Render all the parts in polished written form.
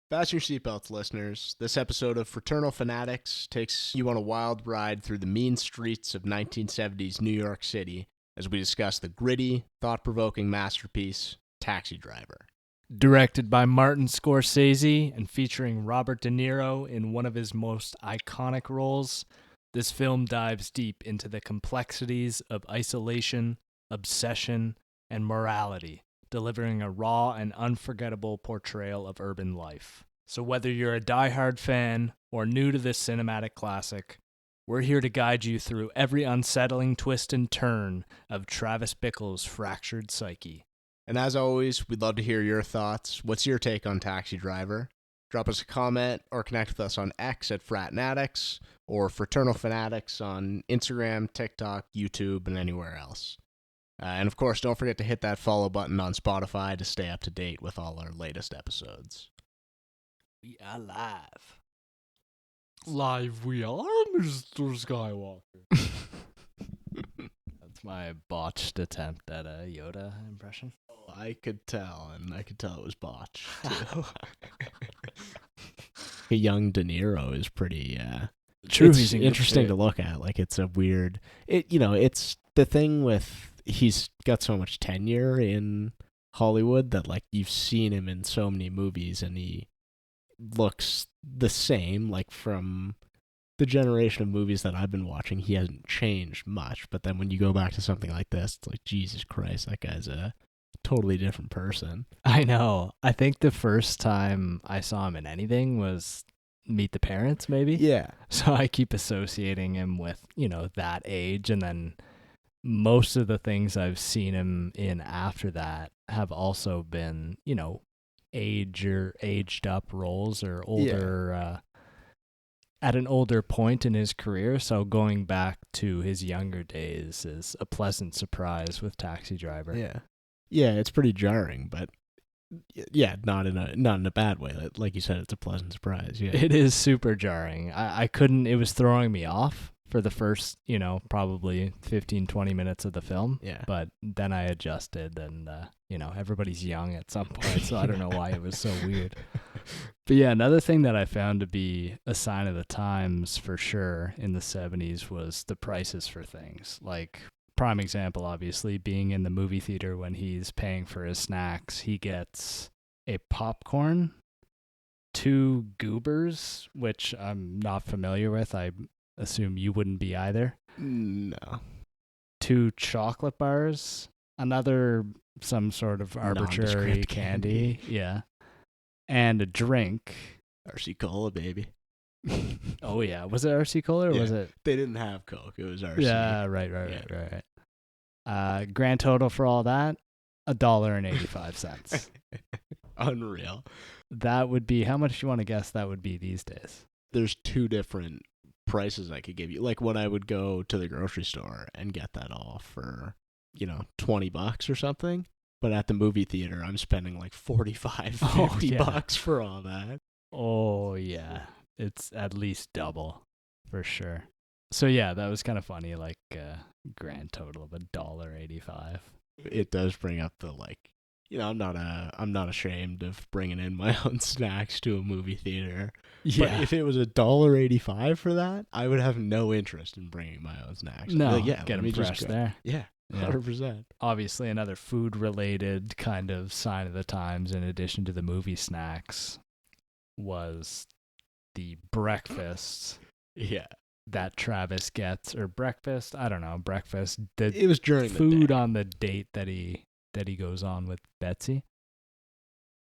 Fasten your seatbelts, listeners. This episode of Fraternal Fanatics takes you on a wild ride through the mean streets of 1970s New York City as we discuss the gritty, thought-provoking masterpiece, Taxi Driver. Directed by Martin Scorsese and featuring Robert De Niro in one of his most iconic roles, this film dives deep into the complexities of isolation, obsession, and morality, delivering a raw and unforgettable portrayal of urban life. So whether you're a diehard fan or new to this cinematic classic, we're here to guide you through every unsettling twist and turn of Travis Bickle's fractured psyche. And as always, we'd love to hear your thoughts. What's your take on Taxi Driver? Drop us a comment or connect with us on X at Fratnatics or Fraternal Fanatics on Instagram, TikTok, YouTube, and anywhere else. And of course, don't forget to hit that follow button on Spotify to stay up to date with all our latest episodes. We are live. Live we are, Mr. Skywalker. That's my botched attempt at a Yoda impression. I could tell, and I could tell it was botched, too. A young De Niro is pretty, True, it's he's in good interesting shape. to look at. Like, it's a weird, it's the thing with, he's got so much tenure in Hollywood that, like, you've seen him in so many movies, and he looks the same, like, from the generation of movies that I've been watching, he hasn't changed much. But then when you go back to something like this, it's like, Jesus Christ, that guy's a totally different person. I know. I think the first time I saw him in anything was Meet the Parents, maybe. Yeah. So I keep associating him with, that age. And then most of the things I've seen him in after that have also been, aged up roles or older, at an older point in his career. So going back to his younger days is a pleasant surprise with Taxi Driver. Yeah. Yeah, it's pretty jarring, but yeah, not in a bad way. Like you said, it's a pleasant surprise. Yeah. It is super jarring. I couldn't, it was throwing me off for the first, probably 15, 20 minutes of the film. Yeah. But then I adjusted and, everybody's young at some point, so I don't know why it was so weird. But yeah, another thing that I found to be a sign of the times for sure in the 70s was the prices for things. Like, prime example, obviously, being in the movie theater when he's paying for his snacks, he gets a popcorn, 2 goobers, which I'm not familiar with. I assume you wouldn't be either. No. 2 chocolate bars, some sort of arbitrary Nondescript candy. Yeah. And a drink. RC Cola, baby. Oh, yeah. Was it RC Cola or was it? They didn't have Coke. It was RC. Yeah, right. Grand total for all that, $1.85. Unreal. That would be, how much do you want to guess that would be these days? There's 2 different prices I could give you. Like when I would go to the grocery store and get that all for, $20 or something. But at the movie theater, I'm spending like $45, $50 for all that. Oh, yeah. It's at least double for sure. So, yeah, that was kind of funny, like grand total of $1.85. It does bring up the, I'm not ashamed of bringing in my own snacks to a movie theater. Yeah. But if it was $1.85 for that, I would have no interest in bringing my own snacks. No, get them fresh there. Yeah, 100%. Obviously, another food-related kind of sign of the times, in addition to the movie snacks, was the breakfast. Yeah. That Travis gets, or breakfast, I don't know, breakfast. It was during food the day. on the date that he goes on with Betsy.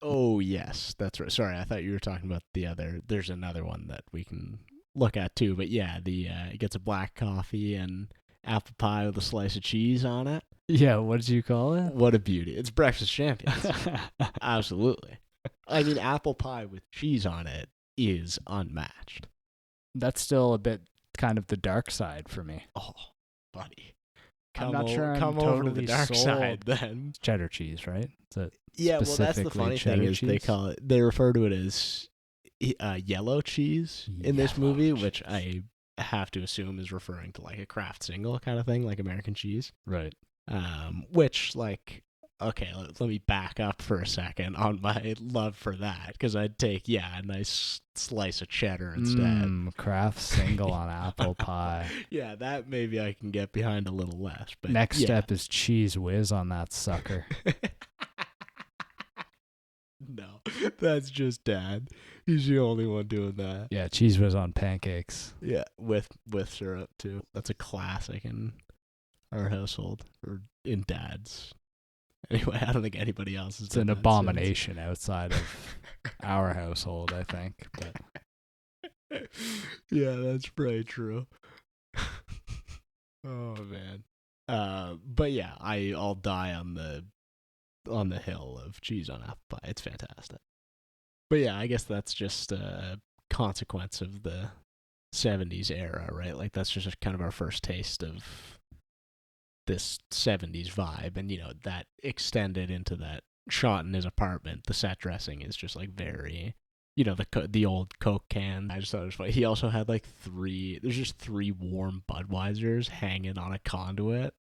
Oh, yes, that's right. Sorry, I thought you were talking about the other. There's another one that we can look at too. But yeah, he gets a black coffee and apple pie with a slice of cheese on it. Yeah, what did you call it? What a beauty. It's breakfast champions. Absolutely. I mean, apple pie with cheese on it is unmatched. That's still a bit kind of the dark side for me. Oh, buddy. I'm not sure I'm come totally over to the dark sold. side then. It's cheddar cheese, right? Yeah, well, that's the funny thing is they refer to it as yellow cheese in this movie, which I have to assume is referring to like a Kraft single kind of thing, like American cheese. Right. Which, like, okay, let me back up for a second on my love for that, because I'd take, a nice slice of cheddar instead. Kraft single on apple pie. Yeah, that maybe I can get behind a little less. But Next step is cheese whiz on that sucker. No, that's just Dad. He's the only one doing that. Yeah, cheese whiz on pancakes. Yeah, with syrup too. That's a classic in our household, or in Dad's. Anyway, I don't think anybody else is. It's an abomination outside of our household, I think. But yeah, that's probably true. Oh man. But yeah, I'll die on the hill of cheese on apple pie. It's fantastic. But yeah, I guess that's just a consequence of the 70s era, right? Like, that's just kind of our first taste of this 70s vibe, and that extended into that shot in his apartment. The set dressing is just like very, the old Coke can. I just thought it was funny. He also had like there's just 3 warm Budweisers hanging on a conduit.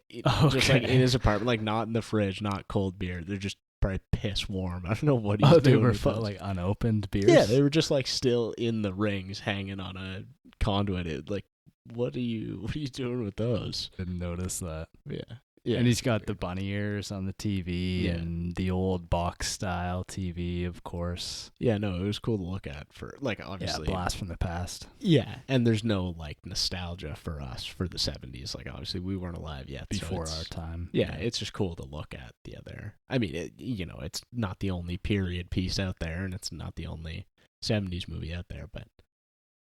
Just like in his apartment, like not in the fridge, not cold beer. They're just probably piss warm. I don't know what he's doing. They were with those. like unopened beers? Yeah, they were just like still in the rings, hanging on a conduit. Like, what are you doing with those? Didn't notice that. Yeah. And he's got the bunny ears on the TV and the old box style TV, of course. Yeah, no, it was cool to look at for, like, obviously. Yeah, blast from the past. Yeah, and there's no, like, nostalgia for us for the 70s. Like, obviously, we weren't alive yet. Before our time. Yeah, it's just cool to look at the other. I mean, it's not the only period piece out there, and it's not the only 70s movie out there, but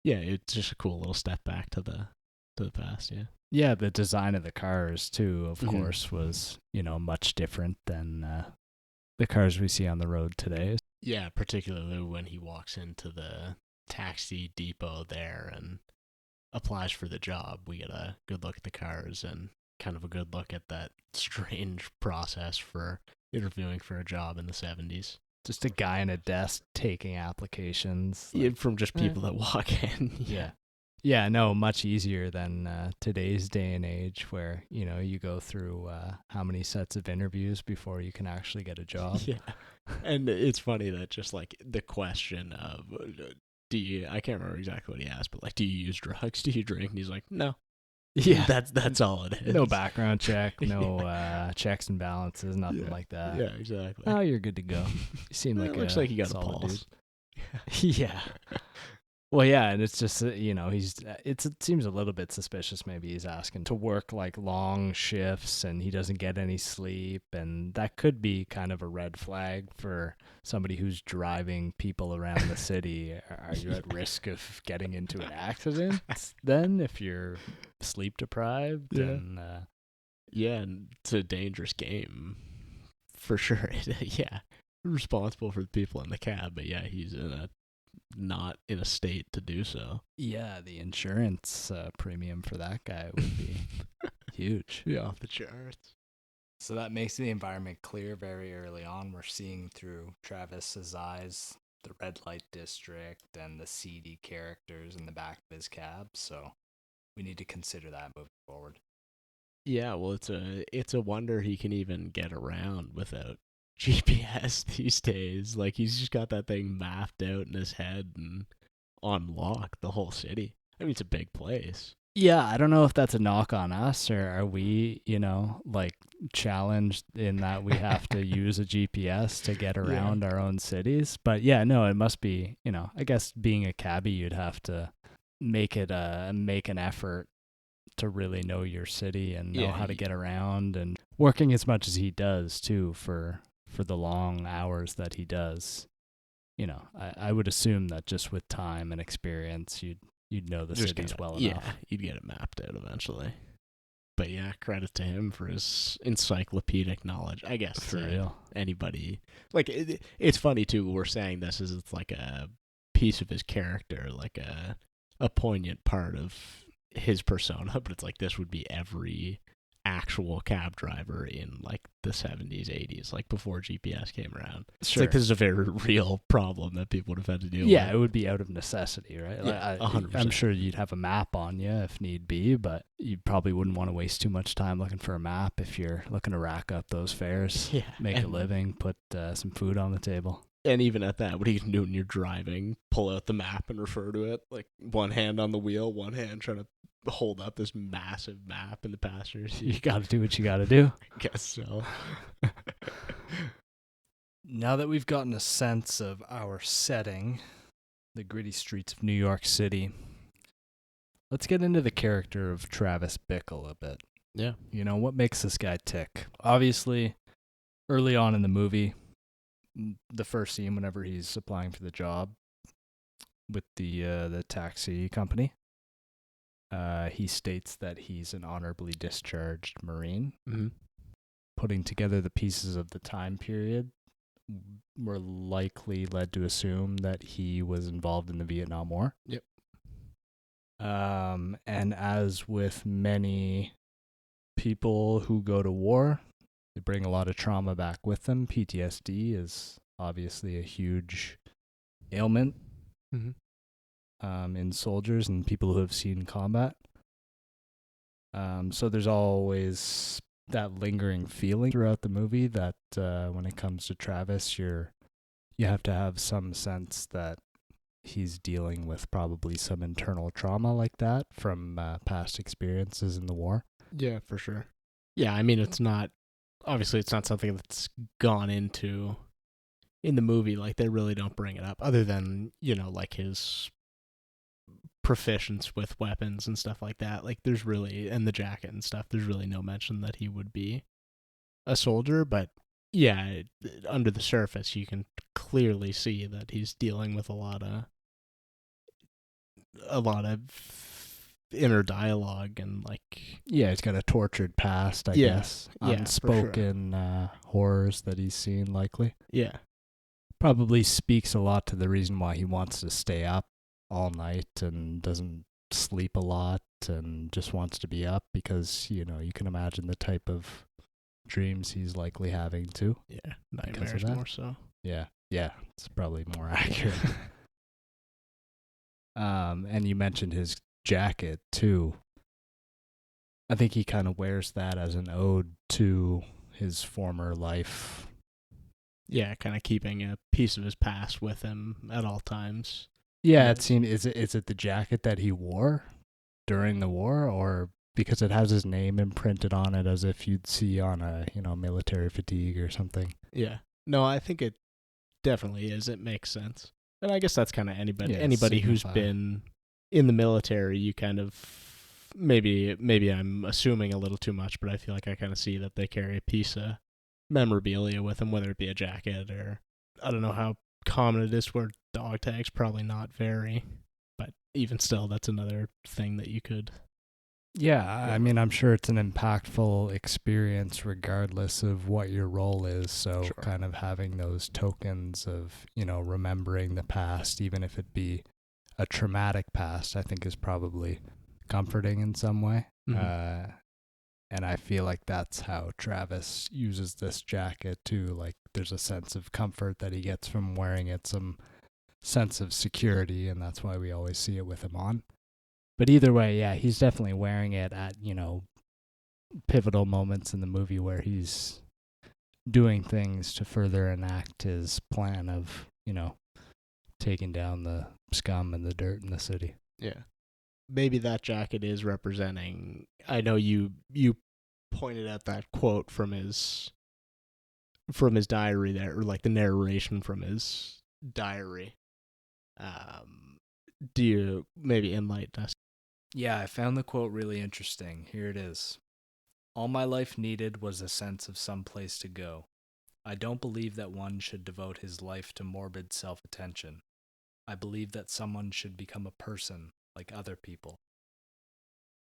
yeah, it's just a cool little step back to the past, yeah. Yeah, the design of the cars, too, of course, was, much different than the cars we see on the road today. Yeah, particularly when he walks into the taxi depot there and applies for the job. We get a good look at the cars and kind of a good look at that strange process for interviewing for a job in the 70s. Just a guy in a desk taking applications. From just people that walk in. Yeah. Yeah, no, much easier than today's day and age where, you go through how many sets of interviews before you can actually get a job. Yeah. And it's funny that just like the question of, I can't remember exactly what he asked, but like, do you use drugs? Do you drink? And he's like, no. Yeah. That's all it is. No background check, no checks and balances, nothing like that. Yeah, exactly. Oh, you're good to go. You seem like looks like you got a solid pulse. Dude. Yeah. Well, yeah, and it's just, it seems a little bit suspicious. Maybe he's asking to work like long shifts and he doesn't get any sleep. And that could be kind of a red flag for somebody who's driving people around the city. Are you at risk of getting into an accident then if you're sleep deprived? Yeah. And, and it's a dangerous game for sure. Yeah. Responsible for the people in the cab, but yeah, he's not in a state to do so. Yeah, the insurance premium for that guy would be huge. Yeah, off the charts. So that makes the environment clear very early on. We're seeing through Travis's eyes the red light district and the seedy characters in the back of his cab. So we need to consider that moving forward. Yeah, well, it's a wonder he can even get around without GPS these days. Like, he's just got that thing mapped out in his head and on lock the whole city. I mean, it's a big place. Yeah, I don't know if that's a knock on us, or are we, like challenged in that we have to use a GPS to get around our own cities. But yeah, no, it must be, I guess being a cabbie, you'd have to make an effort to really know your city and know how to get around, and working as much as he does too for the long hours that he does. I would assume that just with time and experience, you'd know the cities well enough. Yeah, you'd get it mapped out eventually. But yeah, credit to him for his encyclopedic knowledge. I guess for real. Anybody, like, it's funny too. We're saying this as it's like a piece of his character, like a poignant part of his persona. But it's like this would be every actual cab driver in like the 70s, 80s, like before GPS came around. It's Sure. like this is a very real problem that people would have had to deal Yeah, with. it would be out of necessity, right? Yeah, I'm 100%. sure you'd have a map on you if need be, but you probably wouldn't want to waste too much time looking for a map if you're looking to rack up those fares, Yeah, make a and- living, put some food on the table. And even at that, what are you going to do when you're driving? Pull out the map and refer to it? Like one hand on the wheel, one hand trying to hold up this massive map in the passenger seat? You got to do what you got to do. I guess so. Now that we've gotten a sense of our setting, the gritty streets of New York City, let's get into the character of Travis Bickle a bit. Yeah. You know, what makes this guy tick? Obviously, early on in the movie, the first scene whenever he's applying for the job with the taxi company, he states that he's an honorably discharged Marine. Mm-hmm. Putting together the pieces of the time period, we're likely led to assume that he was involved in the Vietnam War. Yep. And as with many people who go to war, they bring a lot of trauma back with them. PTSD is obviously a huge ailment in soldiers and people who have seen combat. So there's always that lingering feeling throughout the movie that when it comes to Travis, you have to have some sense that he's dealing with probably some internal trauma like that from past experiences in the war. Yeah, for sure. Yeah, I mean, it's not something that's gone into in the movie. Like, they really don't bring it up, other than, you know, like his proficiency with weapons and stuff like that. Like, there's really, and the jacket and stuff, there's really no mention that he would be a soldier. But yeah, under the surface, you can clearly see that he's dealing with a lot of inner dialogue and like, yeah, he's got a tortured past, I guess. Yeah, Unspoken horrors that he's seen, likely. Yeah. Probably speaks a lot to the reason why he wants to stay up all night and doesn't sleep a lot and just wants to be up, because, you know, you can imagine the type of dreams he's likely having too. Yeah, nightmares more so. Yeah, it's probably more accurate. And you mentioned his jacket too. I think he kind of wears that as an ode to his former life. Yeah, kind of keeping a piece of his past with him at all times. Yeah, it seemed, is it the jacket that he wore during the war, or because it has his name imprinted on it as if you'd see on a, you know, military fatigue or something? Yeah. No, I think it definitely is. It makes sense. And I guess that's kind of anybody who's been in the military, you kind of, maybe I'm assuming a little too much, but I feel like I kind of see that they carry a piece of memorabilia with them, whether it be a jacket or, I don't know how common it is to wear dog tags, probably not very, but even still, that's another thing that you could. Yeah, I mean, I'm sure it's an impactful experience regardless of what your role is. So Sure. kind of having those tokens of, you know, remembering the past, even if it be a traumatic past, I think is probably comforting in some way. Mm-hmm. And I feel like that's how Travis uses this jacket too. Like, there's a sense of comfort that he gets from wearing it, some sense of security, and that's why we always see it with him on. But either way, yeah, he's definitely wearing it at, you know, pivotal moments in the movie where he's doing things to further enact his plan of, you know, taking down the scum and the dirt in the city. Yeah. Maybe that jacket is representing, I know you pointed out that quote from his diary there, or like the narration from his diary. Do you maybe enlighten us? Yeah, I found the quote really interesting. Here it is. All my life needed was a sense of some place to go. I don't believe that one should devote his life to morbid self-attention. I believe that someone should become a person like other people.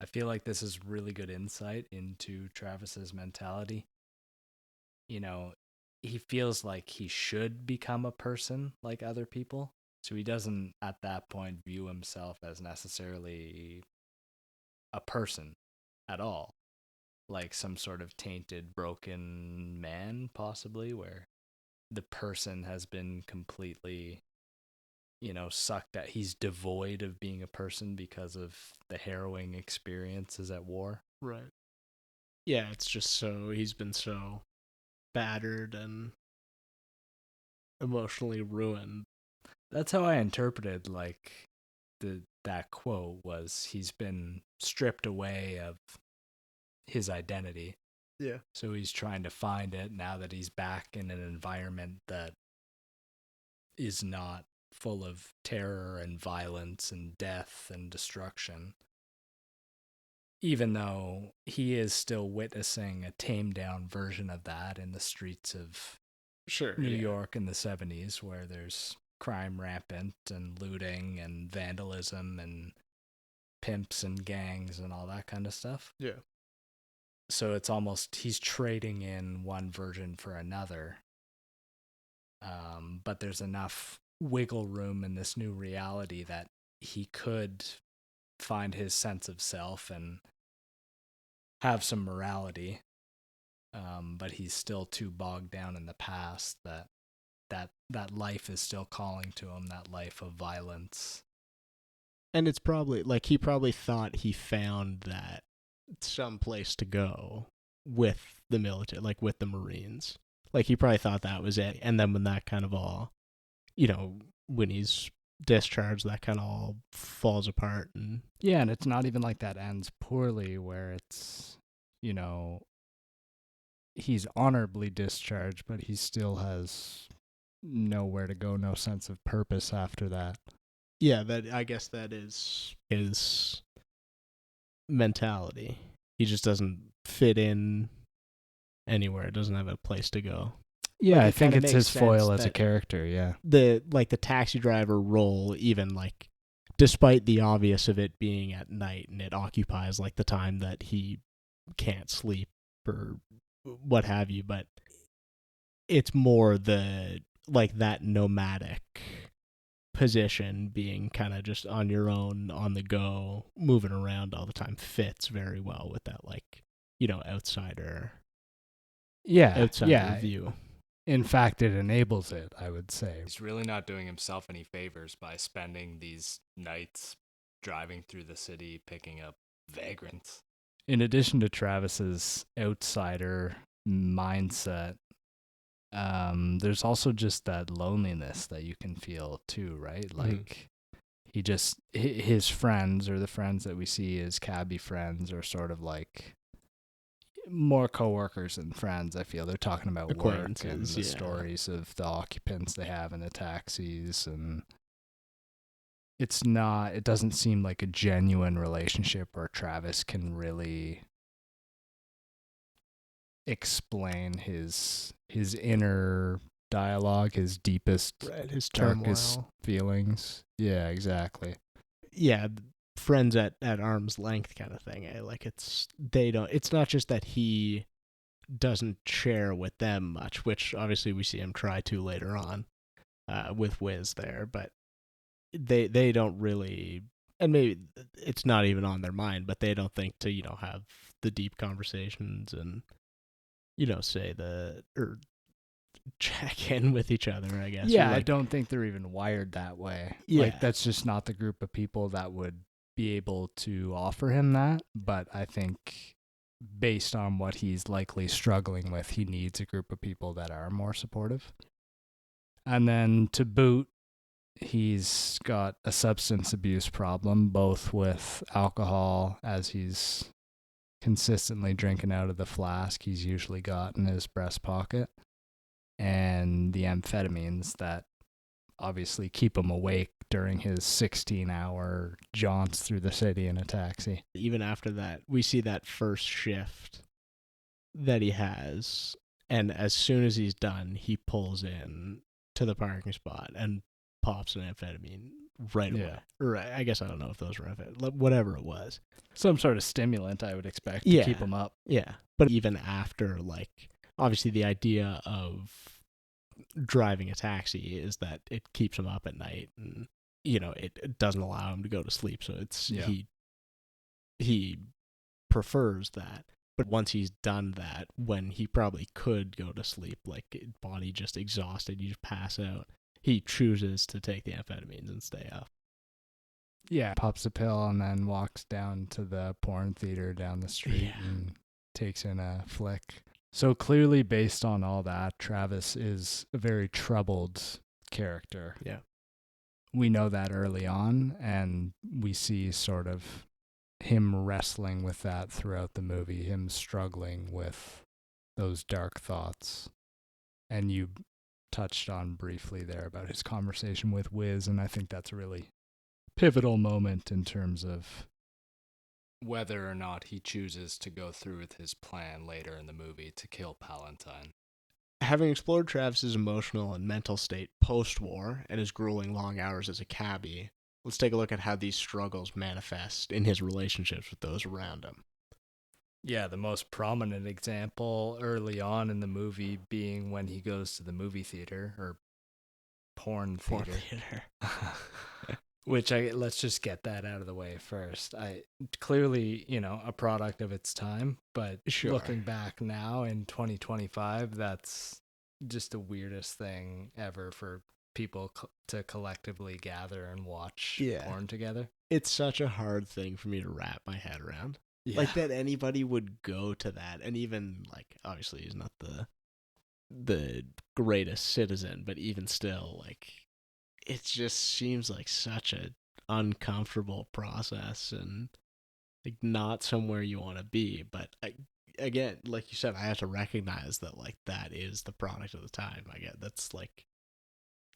I feel like this is really good insight into Travis's mentality. You know, he feels like he should become a person like other people. So he doesn't, at that point, view himself as necessarily a person at all. like some sort of tainted, broken man, possibly, where the person has been completely, sucked, that he's devoid of being a person because of the harrowing experiences at war. Right. Yeah, it's just he's been so battered and emotionally ruined. That's how I interpreted, that quote was, he's been stripped away of his identity. Yeah. So he's trying to find it now that he's back in an environment that is not full of terror and violence and death and destruction. Even though he is still witnessing a tamed down version of that in the streets of New York in the 70s, where there's crime rampant and looting and vandalism and pimps and gangs and all that kind of stuff. Yeah. So it's almost he's trading in one version for another. But there's enough wiggle room in this new reality that he could find his sense of self and have some morality. But he's still too bogged down in the past that life is still calling to him, that life of violence. And it's probably, he probably thought he found that some place to go with the military, with the Marines. He probably thought that was it. And then when that kind of all, when he's discharged, that kind of all falls apart. And yeah, and it's not even like that ends poorly, where it's, he's honorably discharged, but he still has nowhere to go, no sense of purpose after that. Yeah, I guess that is his mentality. He just doesn't fit in anywhere. Doesn't have a place to go. Yeah, I think it's his foil as a character, yeah. The taxi driver role, even despite the obvious of it being at night and it occupies the time that he can't sleep or what have you, but it's more the that nomadic position, being kind of just on your own, on the go, moving around all the time, fits very well with that outsider view. In fact, it enables it, I would say. He's really not doing himself any favors by spending these nights driving through the city picking up vagrants. In addition to Travis's outsider mindset, there's also just that loneliness that you can feel too, right? His friends, or the friends that we see as cabbie friends, are sort of more coworkers than friends. I feel they're talking about work and the stories of the occupants they have in the taxis, and it doesn't seem like a genuine relationship where Travis can really explain his inner dialogue, his deepest, his darkest turmoil. feelings. Yeah, exactly. Yeah, friends at arm's length kind of thing. It's not just that he doesn't share with them much, which obviously we see him try to later on with Wiz there, but they don't really, and maybe it's not even on their mind, but they don't think to have the deep conversations and or check in with each other, I guess. Yeah, I don't think they're even wired that way. Yeah. That's just not the group of people that would be able to offer him that. But I think based on what he's likely struggling with, he needs a group of people that are more supportive. And then to boot, he's got a substance abuse problem, both with alcohol, as he's consistently drinking out of the flask he's usually got in his breast pocket, and the amphetamines that obviously keep him awake during his 16-hour jaunts through the city in a taxi. Even after that, we see that first shift that he has, and as soon as he's done, he pulls in to the parking spot and pops an amphetamine right away. Or I guess I don't know if those were amphetamine, whatever it was. Some sort of stimulant, I would expect, to keep him up. Yeah, but even after, obviously the idea of driving a taxi is that it keeps him up at night, and it doesn't allow him to go to sleep, so it's he prefers that. But once he's done that, when he probably could go to sleep, like body just exhausted, you just pass out, he chooses to take the amphetamines and stay up. Yeah, pops a pill and then walks down to the porn theater down the street and takes in a flick. So clearly, based on all that, Travis is a very troubled character. Yeah. We know that early on, and we see sort of him wrestling with that throughout the movie, him struggling with those dark thoughts. And you touched on briefly there about his conversation with Wiz, and I think that's a really pivotal moment in terms of whether or not he chooses to go through with his plan later in the movie to kill Palantine. Having explored Travis's emotional and mental state post-war and his grueling long hours as a cabbie, let's take a look at how these struggles manifest in his relationships with those around him. Yeah, the most prominent example early on in the movie being when he goes to the movie theater, or porn theater. Which let's just get that out of the way first. Clearly, a product of its time, but Sure. Looking back now in 2025, that's just the weirdest thing ever for people to collectively gather and watch porn together. It's such a hard thing for me to wrap my head around. Yeah. Like that anybody would go to that, and even like obviously he's not the greatest citizen, but even still, like it just seems like such a uncomfortable process and like not somewhere you want to be. But again, like you said, I have to recognize that like that is the product of the time. I get that's like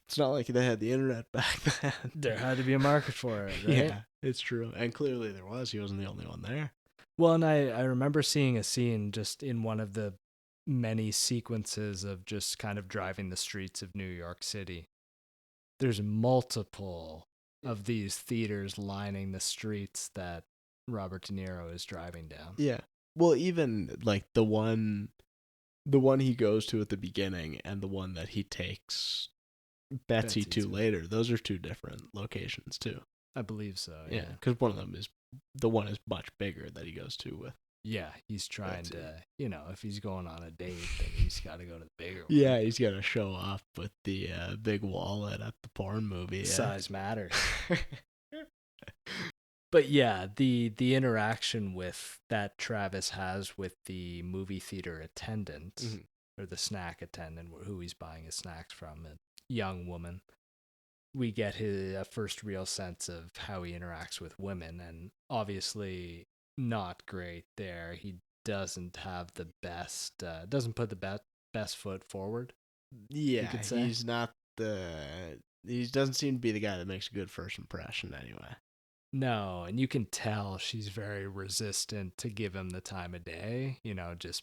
it's not like they had the internet back then. There had to be a market for it, right? Yeah, it's true, and clearly there was. He wasn't the only one there. Well, and I remember seeing a scene just in one of the many sequences of just kind of driving the streets of New York City. There's multiple of these theaters lining the streets that Robert De Niro is driving down. Yeah. Well, even like the one he goes to at the beginning and the one that he takes Betsy to later, those are two different locations too. I believe so. Yeah, because one of them is the one is much bigger that he goes to with. Yeah, he's trying to, if he's going on a date, then he's got to go to the bigger one. Yeah, he's got to show off with the big wallet at the porn movie. Yeah. Size matters. But yeah, the interaction with that Travis has with the movie theater attendant, or the snack attendant, who he's buying his snacks from, a young woman, we get his first real sense of how he interacts with women, and obviously not great there. He doesn't have the best, doesn't put the best foot forward. Yeah, you could say. He doesn't seem to be the guy that makes a good first impression anyway. No, and you can tell she's very resistant to give him the time of day. Just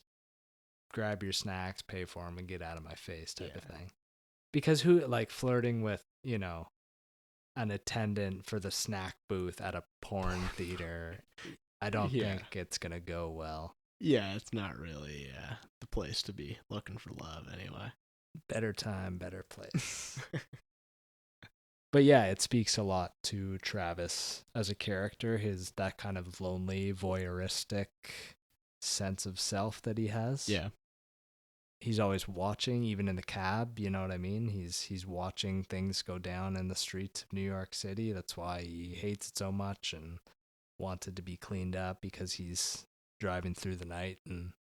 grab your snacks, pay for them, and get out of my face type of thing. Because flirting with, an attendant for the snack booth at a porn theater, I don't think it's going to go well. Yeah, it's not really the place to be looking for love anyway. Better time, better place. But yeah, it speaks a lot to Travis as a character, that kind of lonely, voyeuristic sense of self that he has. Yeah. He's always watching, even in the cab, you know what I mean? He's watching things go down in the streets of New York City. That's why he hates it so much and wanted to be cleaned up, because he's driving through the night and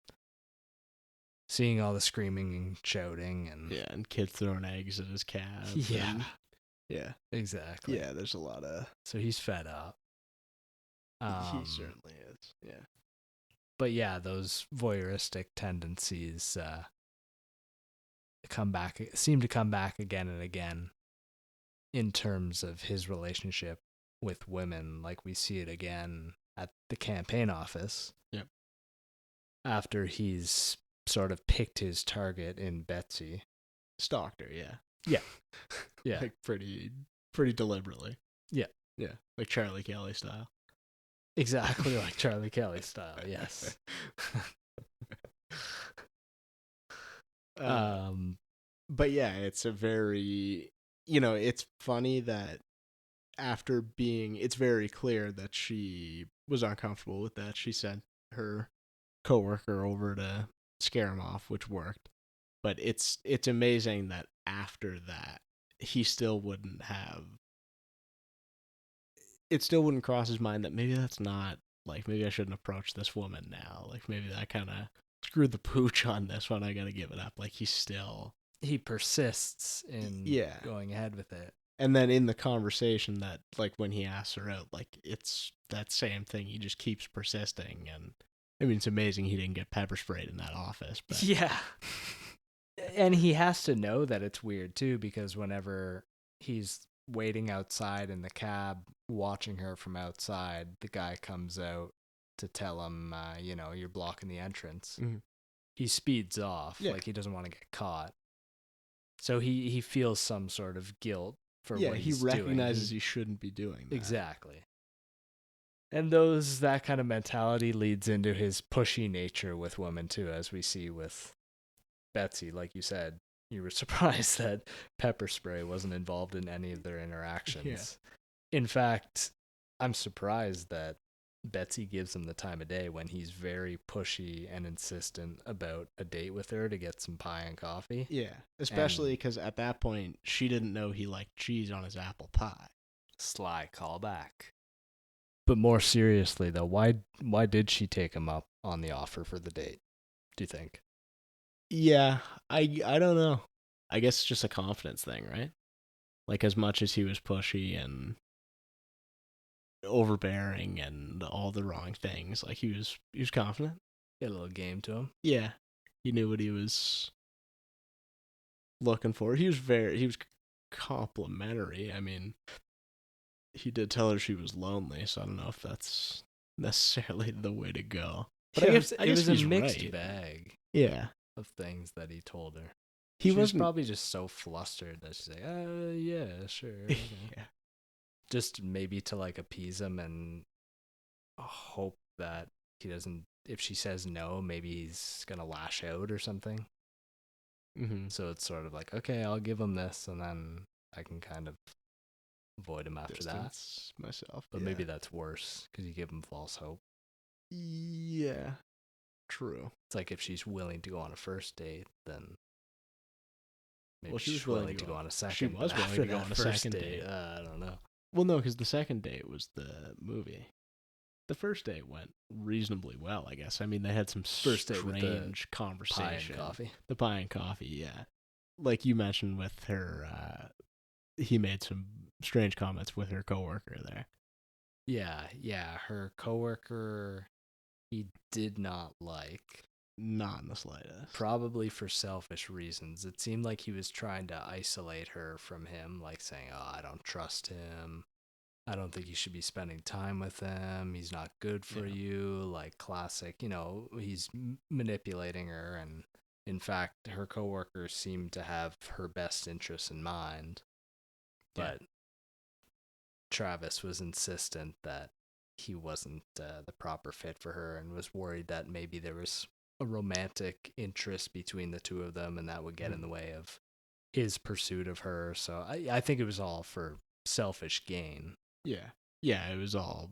seeing all the screaming and shouting and kids throwing eggs at his cab. Yeah, exactly. Yeah, there's a lot of. So he's fed up. He certainly is. Yeah. But yeah, those voyeuristic tendencies seem to come back again and again in terms of his relationship with women. Like we see it again at the campaign office. Yep. After he's sort of picked his target in Betsy. Stalked her, yeah. Yeah. Yeah. Like pretty deliberately. Yeah. Yeah. Like Charlie Kelly style. Exactly like Charlie Kelly style, yes. But yeah, it's a very, it's funny that it's very clear that she was uncomfortable with that. She sent her coworker over to scare him off, which worked. But it's amazing that after that, he still wouldn't have. It still wouldn't cross his mind that maybe that's not, like, maybe I shouldn't approach this woman now. Like, maybe that kind of screwed the pooch on this one. I gotta give it up. Like, he persists in Yeah. going ahead with it. And then in the conversation that, like, when he asks her out, like, it's that same thing. He just keeps persisting. And, I mean, it's amazing he didn't get pepper sprayed in that office. But Yeah. And he has to know that it's weird, too, because whenever he's waiting outside in the cab, watching her from outside, the guy comes out to tell him, you're blocking the entrance. Mm-hmm. He speeds off, like he doesn't want to get caught. So he feels some sort of guilt for what he's doing. He recognizes he shouldn't be doing that. Exactly. And that kind of mentality leads into his pushy nature with women, too, as we see with Betsy. Like you said, you were surprised that pepper spray wasn't involved in any of their interactions. Yeah. In fact, I'm surprised that Betsy gives him the time of day when he's very pushy and insistent about a date with her to get some pie and coffee. Yeah, especially because at that point, she didn't know he liked cheese on his apple pie. Sly callback. But more seriously, though, why did she take him up on the offer for the date, do you think? Yeah, I don't know. I guess it's just a confidence thing, right? Like, as much as he was pushy and overbearing and all the wrong things, like, he was confident. Get a little game to him. Yeah, he knew what he was looking for. He was complimentary. I mean, he did tell her she was lonely, so I don't know if that's necessarily the way to go. But I guess it was a mixed bag. Yeah. Of things that he told her. She was probably just so flustered that she's like, yeah, sure. Okay. Yeah. Just maybe to, like, appease him and hope that he doesn't, if she says no, maybe he's going to lash out or something. Mm-hmm. So it's sort of like, okay, I'll give him this, and then I can kind of avoid him after Distance myself. But maybe that's worse, because you give him false hope. Yeah. True. It's like if she's willing to go on a first date, then maybe she was willing to go on a second. She was willing to go on a second date. I don't know. Well, no, because the second date was the movie. The first date went reasonably well, I guess. I mean, they had some strange conversation. Pie and coffee. The pie and coffee, yeah. Like you mentioned with her, he made some strange comments with her coworker there. Yeah, her coworker he did not like. Not in the slightest. Probably for selfish reasons. It seemed like he was trying to isolate her from him, like saying, I don't trust him. I don't think you should be spending time with him. He's not good for you. Like, classic, he's manipulating her. And in fact, her coworker seemed to have her best interests in mind. But Travis was insistent that he wasn't the proper fit for her and was worried that maybe there was a romantic interest between the two of them and that would get in the way of his pursuit of her. So I think it was all for selfish gain. Yeah, it was all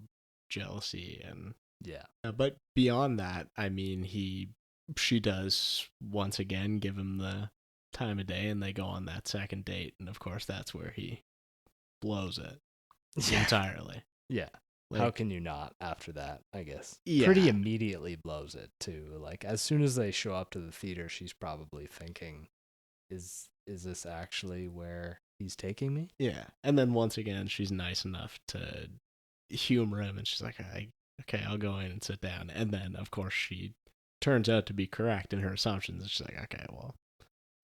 jealousy and yeah. But beyond that, I mean, she does once again give him the time of day, and they go on that second date, and of course that's where he blows it entirely. Yeah. Like, how can you not after that, I guess? Yeah. Pretty immediately blows it, too. Like, as soon as they show up to the theater, she's probably thinking, is this actually where he's taking me? Yeah. And then once again, she's nice enough to humor him, and she's like, okay, I'll go in and sit down. And then, of course, she turns out to be correct in her assumptions. And she's like, okay, well,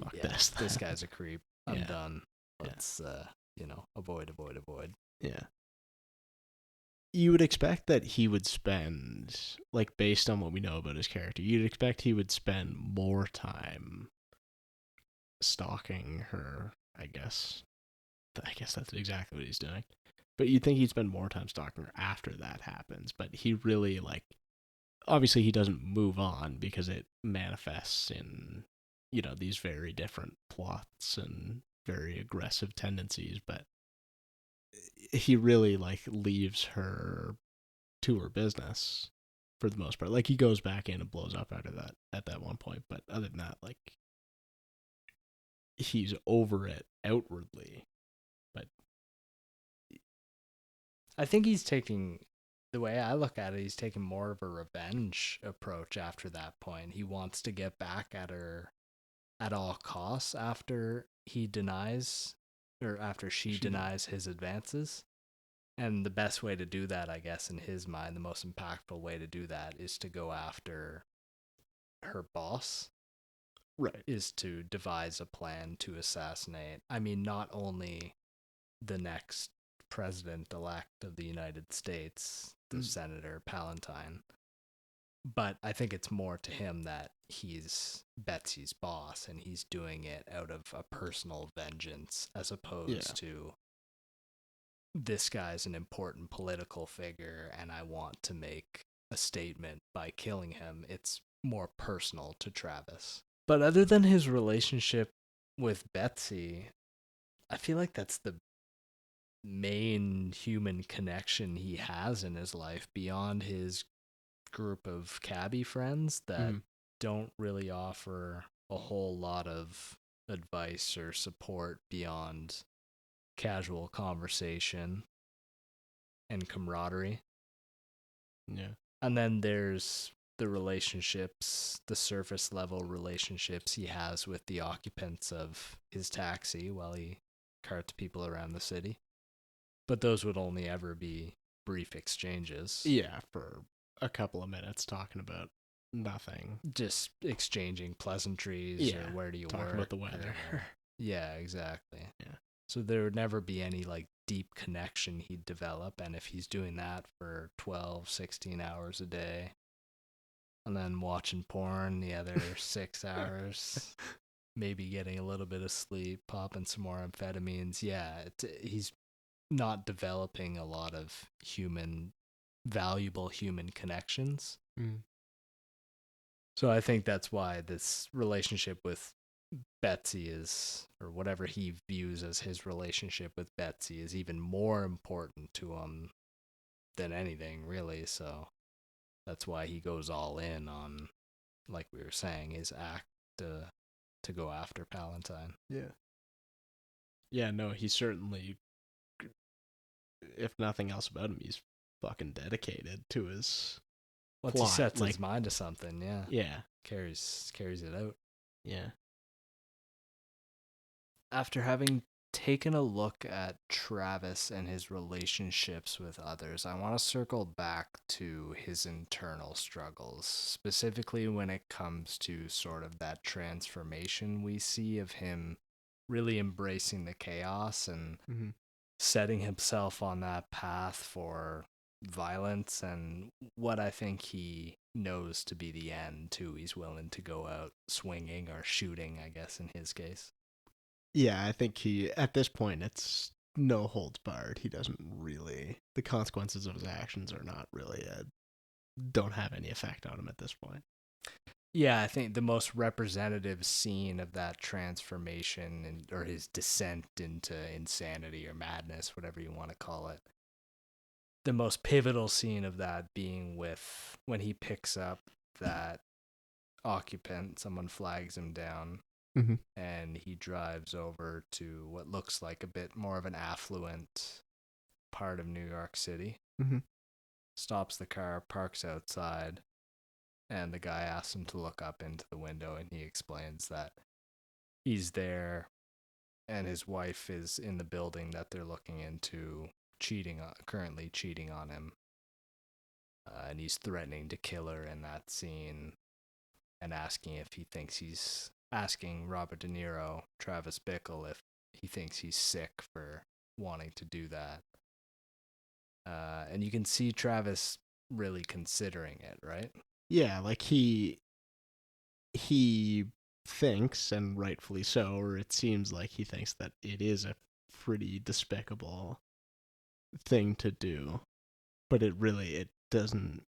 fuck this. This guy's a creep. I'm done. Let's, avoid. Yeah. You would expect that he would spend, like, based on what we know about his character, you'd expect he would spend more time stalking her, I guess. I guess that's exactly what he's doing. But you'd think he'd spend more time stalking her after that happens. But he really, like, obviously he doesn't move on because it manifests in, these very different plots and very aggressive tendencies. But he really, like, leaves her to her business for the most part. Like, he goes back in and blows up out of that at that one point, but other than that, like, he's over it outwardly. But I think he's taking, the way I look at it, he's taking more of a revenge approach after that point. He wants to get back at her at all costs after he denies, or after she denies his advances. And the best way to do that, I guess, in his mind, the most impactful way to do that is to go after her boss. right. Is to devise a plan to assassinate, I mean, not only the next president-elect of the United States, the Senator Palatine, but I think it's more to him that he's Betsy's boss and he's doing it out of a personal vengeance as opposed to this guy's an important political figure and I want to make a statement by killing him. It's more personal to Travis. But other than his relationship with Betsy, I feel like that's the main human connection he has in his life beyond his group of cabbie friends that don't really offer a whole lot of advice or support beyond casual conversation and camaraderie. Yeah. And then there's the relationships, the surface level relationships he has with the occupants of his taxi while he carts people around the city. But those would only ever be brief exchanges. Yeah, for a couple of minutes talking about nothing. Just exchanging pleasantries or where do you talking work. about the weather. Yeah, exactly. Yeah. So there would never be any like deep connection he'd develop. And if he's doing that for 12, 16 hours a day, and then watching porn the other 6 hours, maybe getting a little bit of sleep, popping some more amphetamines, he's not developing a lot of valuable human connections. So I think that's why this relationship with Betsy is, or whatever he views as his relationship with Betsy, is even more important to him than anything, really. So that's why he goes all in on, like we were saying, his act to go after Palatine. Yeah. Yeah, no, he certainly, if nothing else about him, he's fucking dedicated to his Once plot. he sets his mind to something, yeah, carries it out. Yeah. After having taken a look at Travis and his relationships with others, I want to circle back to his internal struggles, specifically when it comes to sort of that transformation we see of him really embracing the chaos and setting himself on that path for violence and what I think he knows to be the end, too. He's willing to go out swinging or shooting, I guess, in his case. Yeah, I think at this point, it's no holds barred. He doesn't really, the consequences of his actions are not really, don't have any effect on him at this point. Yeah, I think the most representative scene of that transformation or his descent into insanity or madness, whatever you want to call it, the most pivotal scene of that being with when he picks up that occupant, someone flags him down, and he drives over to what looks like a bit more of an affluent part of New York City, stops the car, parks outside, and the guy asks him to look up into the window, and he explains that he's there and his wife is in the building that they're looking into, currently cheating on him, and he's threatening to kill her in that scene and asking Robert De Niro, Travis Bickle, if he thinks he's sick for wanting to do that. And you can see Travis really considering it, right? Yeah, like he thinks, and rightfully so, or it seems like he thinks that it is a pretty despicable thing to do, but it doesn't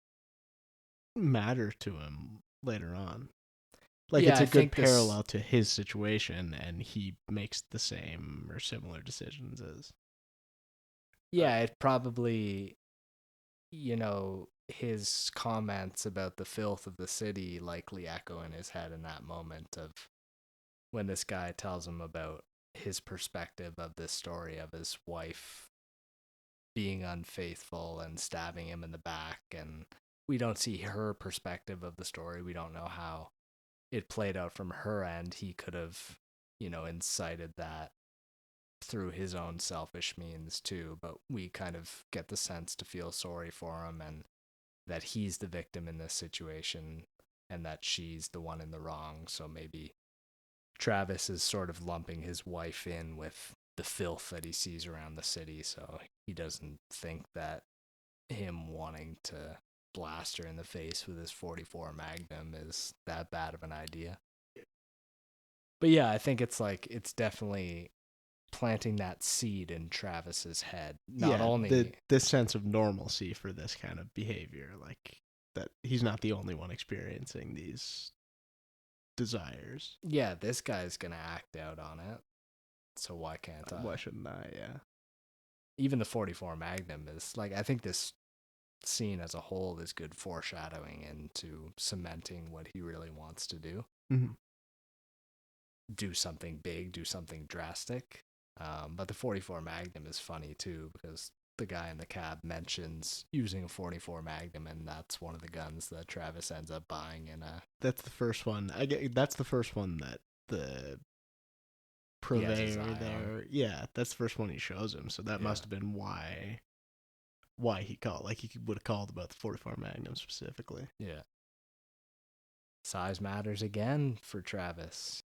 matter to him later on. Like, it's a good parallel to his situation, and he makes the same or similar decisions as... Yeah, it probably, his comments about the filth of the city likely echo in his head in that moment of when this guy tells him about his perspective of this story of his wife being unfaithful and stabbing him in the back. And we don't see her perspective of the story. We don't know how it played out from her end. He could have, incited that through his own selfish means too, but we kind of get the sense to feel sorry for him and that he's the victim in this situation and that she's the one in the wrong. So maybe Travis is sort of lumping his wife in with the filth that he sees around the city, so he doesn't think that him wanting to blast her in the face with his 44 Magnum is that bad of an idea. But yeah, I think it's definitely planting that seed in Travis's head. Not only this sense of normalcy for this kind of behavior, like that he's not the only one experiencing these desires. Yeah, this guy's gonna act out on it. So why can't I? Why shouldn't I? Yeah. Even the 44 Magnum is I think this scene as a whole is good foreshadowing into cementing what he really wants to do. Mm-hmm. Do something big, do something drastic. But the 44 Magnum is funny too because the guy in the cab mentions using a 44 Magnum, and that's one of the guns that Travis ends up buying in a. That's the first one. That's the first one that the purveyor there. Yeah, that's the first one he shows him. So that must have been why he called. Like he would have called about the 44 Magnum specifically. Yeah. Size matters again for Travis.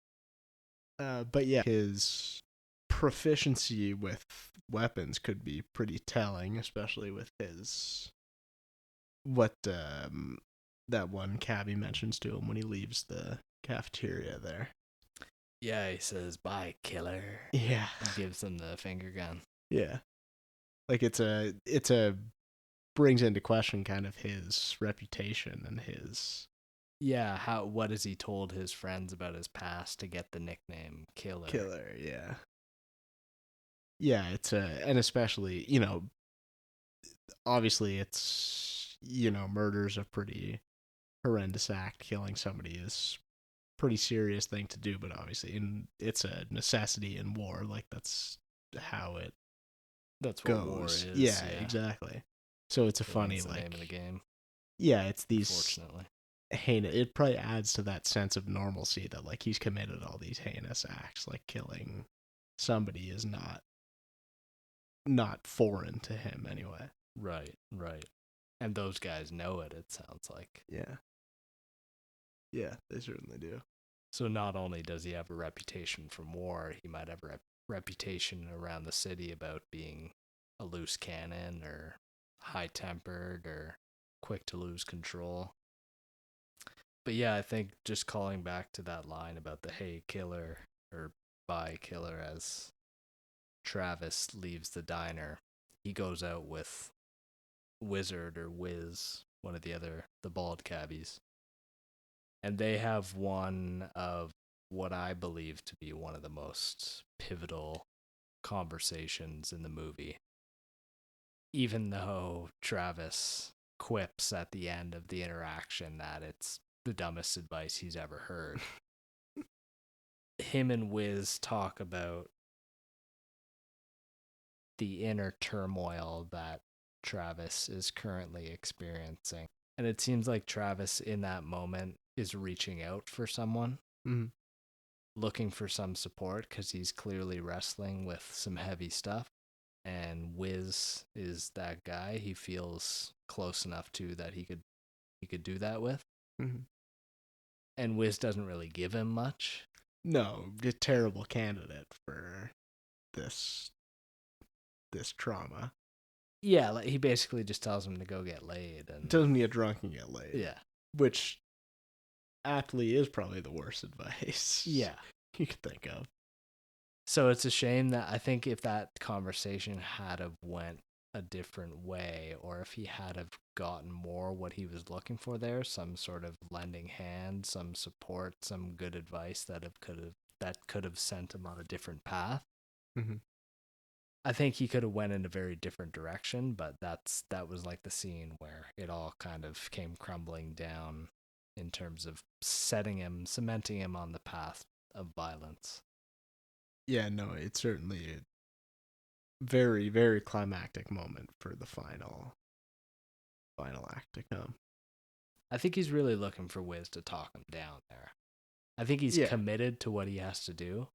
But yeah, his proficiency with weapons could be pretty telling, especially with his that one cabbie mentions to him when he leaves the cafeteria there. Yeah, he says, "Bye, killer." Yeah. And gives him the finger gun. Yeah. Like it's a brings into question kind of his reputation and his. Yeah, what has he told his friends about his past to get the nickname Killer? Killer, yeah. Yeah, it's and especially, obviously it's, murder's a pretty horrendous act. Killing somebody is a pretty serious thing to do, but obviously it's a necessity in war. Like that's how it That's goes. What war is. Yeah, exactly. So it's a funny the name of the game. Yeah, it's these. Unfortunately. Heinous. It probably adds to that sense of normalcy that he's committed all these heinous acts. Like killing somebody is not foreign to him anyway. Right. And those guys know it sounds like. Yeah, they certainly do. So not only does he have a reputation from war, he might have a reputation around the city about being a loose cannon or high-tempered or quick to lose control. But yeah, I think just calling back to that line about the hey killer or bye killer as Travis leaves the diner, he goes out with Wizard or Wiz, one of the bald cabbies. And they have one of what I believe to be one of the most pivotal conversations in the movie. Even though Travis quips at the end of the interaction that it's the dumbest advice he's ever heard. Him and Wiz talk about the inner turmoil that Travis is currently experiencing. And it seems like Travis in that moment is reaching out for someone, looking for some support because he's clearly wrestling with some heavy stuff. And Wiz is that guy he feels close enough to that he could do that with. Mm-hmm. And Wiz doesn't really give him much. No, a terrible candidate for this trauma. Yeah, he basically just tells him to go get laid. And tells him to get drunk and get laid. Yeah. Which aptly is probably the worst advice. Yeah. You could think of. So it's a shame that I think if that conversation had have went a different way, or if he had have gotten more what he was looking for there, some sort of lending hand, some support, some good advice that could have sent him on a different path, I think he could have went in a very different direction, but that was like the scene where it all kind of came crumbling down in terms of cementing him on the path of violence. Yeah, no, it's certainly a very, very climactic moment for the final act to come. I think he's really looking for Wiz to talk him down there. I think he's committed to what he has to do.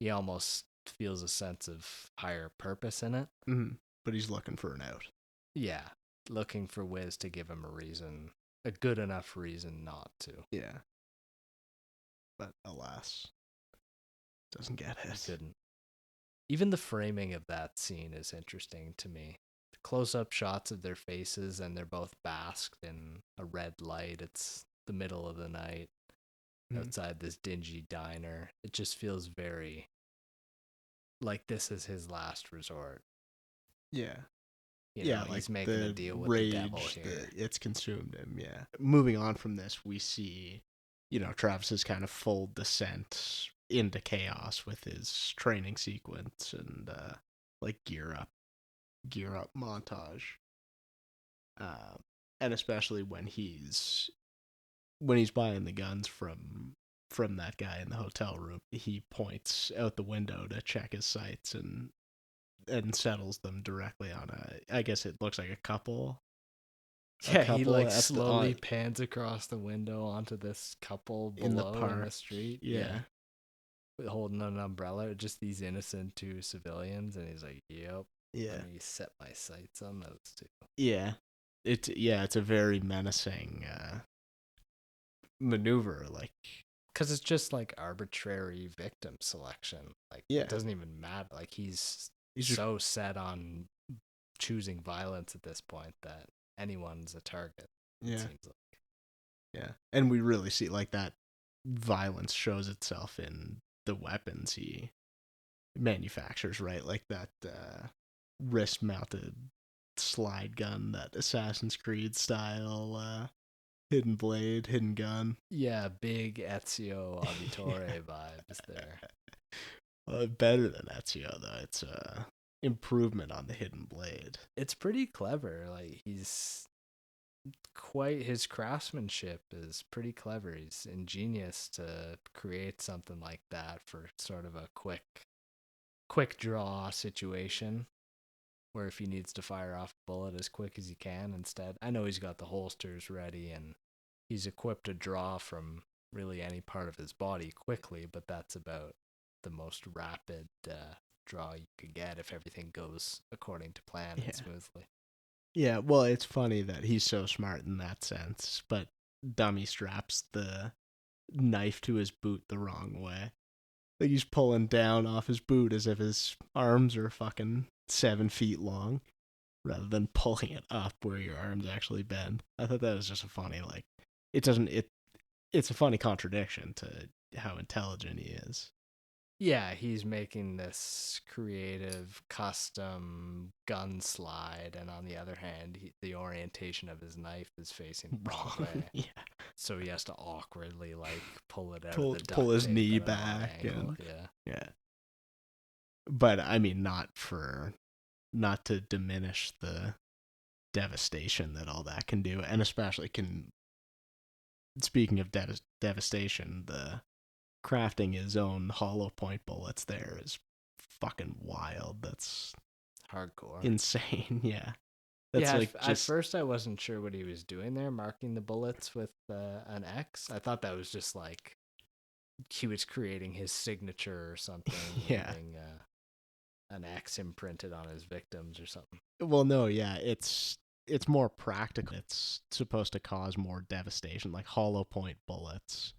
He almost feels a sense of higher purpose in it. Mm-hmm. But he's looking for an out. Yeah, looking for Wiz to give him a reason, a good enough reason not to. Yeah. But alas, doesn't get it. He couldn't. Even the framing of that scene is interesting to me. Close-up shots of their faces, and they're both basked in a red light. It's the middle of the night outside this dingy diner. It just feels very like this is his last resort. Yeah. You know, he's making a deal with the devil here. It's consumed him, yeah. Moving on from this, we see, Travis's kind of full descent into chaos with his training sequence and, gear up montage. And especially when he's buying the guns from that guy in the hotel room, he points out the window to check his sights and settles them directly on I guess it looks like a couple. Yeah, he slowly pans across the window onto this couple below in the street. Yeah. Holding an umbrella, just these innocent two civilians, and he's like, "Yep, yeah, let me set my sights on those two." Yeah, it's a very menacing maneuver, because it's just like arbitrary victim selection. It doesn't even matter. He's so set on choosing violence at this point that anyone's a target. Yeah, it seems like. Yeah, and we really see that violence shows itself in the weapons he manufactures, right? Like that wrist-mounted slide gun, that Assassin's Creed style hidden blade, hidden gun. Yeah, big Ezio Auditore vibes there. Better than Ezio, though. It's improvement on the hidden blade. It's pretty clever. His craftsmanship is pretty clever. He's ingenious to create something like that for sort of a quick draw situation where if he needs to fire off a bullet as quick as he can instead. I know he's got the holsters ready and he's equipped to draw from really any part of his body quickly, but that's about the most rapid draw you could get if everything goes according to plan and smoothly. Yeah, well, it's funny that he's so smart in that sense, but dummy straps the knife to his boot the wrong way. He's pulling down off his boot as if his arms are fucking 7 feet long, rather than pulling it up where your arms actually bend. I thought that was just a funny, it's a funny contradiction to how intelligent he is. Yeah, he's making this creative, custom gun slide, and on the other hand, the orientation of his knife is facing the wrong way. Yeah. So he has to awkwardly pull it out of the pull his knee back, and yeah. But I mean, not to diminish the devastation that all that can do, and especially speaking of devastation, the crafting his own hollow point bullets there is fucking wild. That's hardcore, insane. Yeah. That's at first I wasn't sure what he was doing there, marking the bullets with an X. I thought that was just he was creating his signature or something. Having an X imprinted on his victims or something. Well, no, yeah, it's more practical. It's supposed to cause more devastation, like hollow point bullets.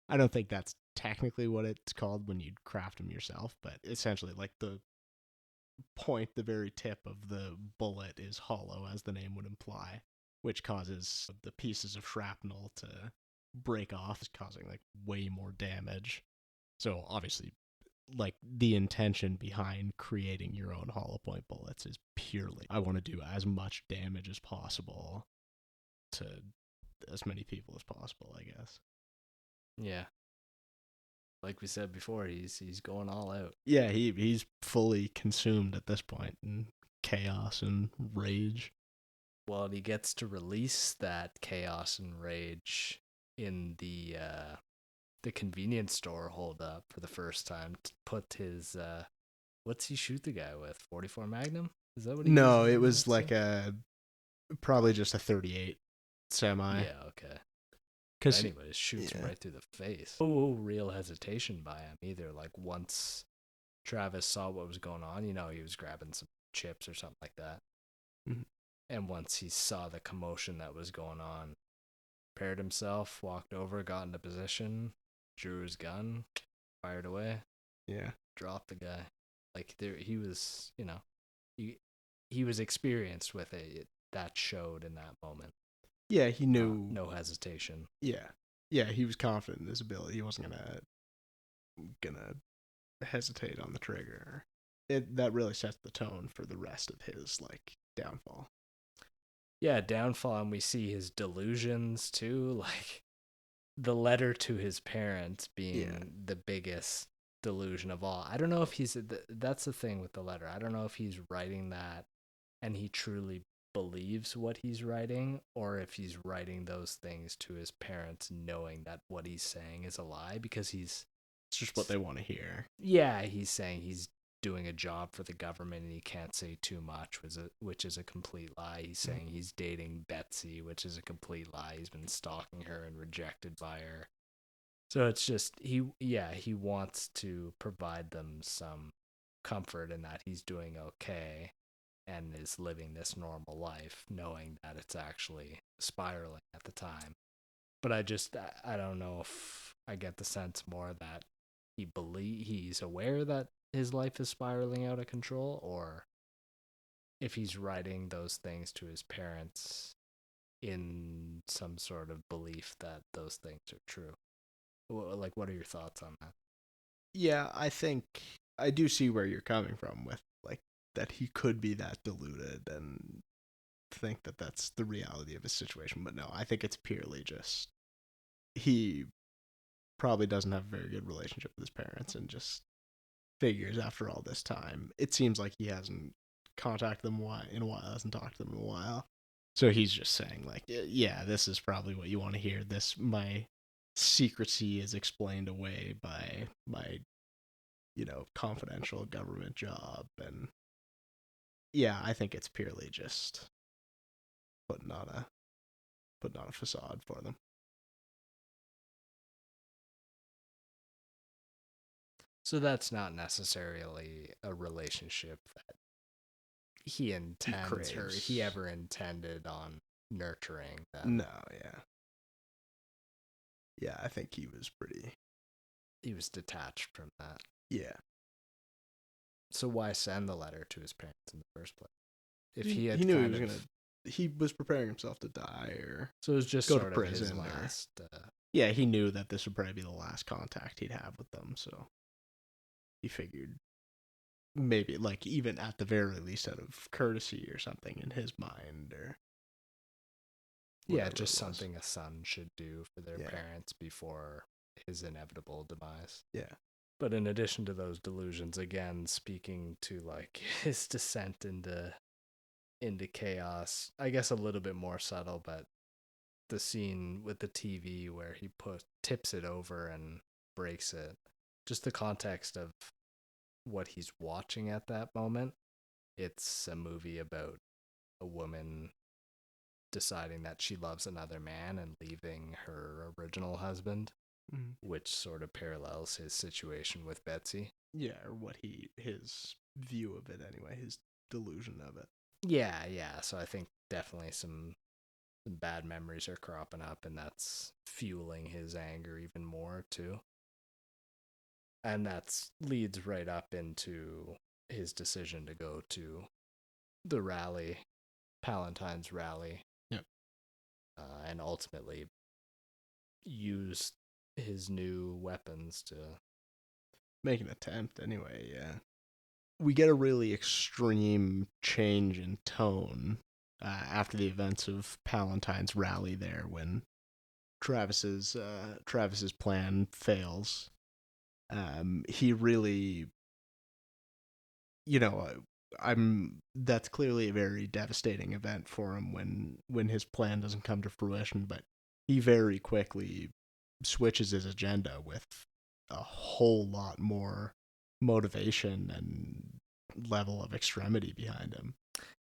I don't think that's technically what it's called when you craft them yourself, but essentially the point, the very tip of the bullet is hollow, as the name would imply, which causes the pieces of shrapnel to break off, causing way more damage. So obviously, the intention behind creating your own hollow point bullets is purely, I want to do as much damage as possible to as many people as possible, I guess. Yeah. like we said before, he's going all out. Yeah, he's fully consumed at this point in chaos and rage. Well, he gets to release that chaos and rage in the convenience store hold up for the first time to put his what's he shoot the guy with? 44 Magnum? Is that what he No, uses it in was that like scene? probably just a 38 semi. Yeah, okay. Cause Anyways, shoots him yeah. right through the face. No real hesitation by him either. Like once Travis saw what was going on, he was grabbing some chips or something like that. Mhm. And once he saw the commotion that was going on, prepared himself, walked over, got into position, drew his gun, fired away, Yeah. dropped the guy. Like he was, he was experienced with it. That showed in that moment. Yeah, he knew. No hesitation. Yeah. Yeah, he was confident in his ability. He wasn't gonna hesitate on the trigger. That really sets the tone for the rest of his downfall. Yeah, downfall, and we see his delusions too, like the letter to his parents being the biggest delusion of all. I don't know if that's the thing with the letter. I don't know if he's writing that and he truly believes what he's writing, or if he's writing those things to his parents knowing that what he's saying is a lie, because it's just what they want to hear. Yeah, he's saying he's doing a job for the government and he can't say too much, which is a complete lie. He's saying he's dating Betsy, which is a complete lie. He's been stalking her and rejected by her. So it's just he wants to provide them some comfort in that he's doing okay and is living this normal life, knowing that it's actually spiraling at the time. But I don't know if I get the sense more that he's aware that his life is spiraling out of control, or if he's writing those things to his parents in some sort of belief that those things are true. Like, what are your thoughts on that? Yeah, I think I do see where you're coming from with that he could be that deluded and think that that's the reality of his situation, but no, I think it's purely just he probably doesn't have a very good relationship with his parents and just figures after all this time. It seems like he hasn't contacted them in a while, hasn't talked to them in a while. So he's just saying yeah, this is probably what you want to hear. My secrecy is explained away by my confidential government job. And yeah, I think it's purely just putting on a facade for them. So that's not necessarily a relationship that he intends or he ever intended on nurturing them. No, yeah. Yeah, I think he was detached from that. Yeah. So why send the letter to his parents in the first place? If he knew he was preparing himself to die, or so it was just go sort to of his prison, last. Yeah, he knew that this would probably be the last contact he'd have with them, so he figured maybe even at the very least out of courtesy or something in his mind, or just something a son should do for their parents before his inevitable demise. Yeah. But in addition to those delusions, again, speaking to his descent into chaos, I guess a little bit more subtle, but the scene with the TV where he tips it over and breaks it, just the context of what he's watching at that moment. It's a movie about a woman deciding that she loves another man and leaving her original husband, which sort of parallels his situation with Betsy. Yeah, or his view of it anyway, his delusion of it. Yeah. So I think definitely some bad memories are cropping up, and that's fueling his anger even more too. And that leads right up into his decision to go to the rally, Palatine's rally. Yep. And ultimately use his new weapons to make an attempt anyway. Yeah, we get a really extreme change in tone after the events of Palatine's rally there, when Travis's plan fails. he really, you know, that's clearly a very devastating event for him when his plan doesn't come to fruition, but he very quickly switches his agenda with a whole lot more motivation and level of extremity behind him.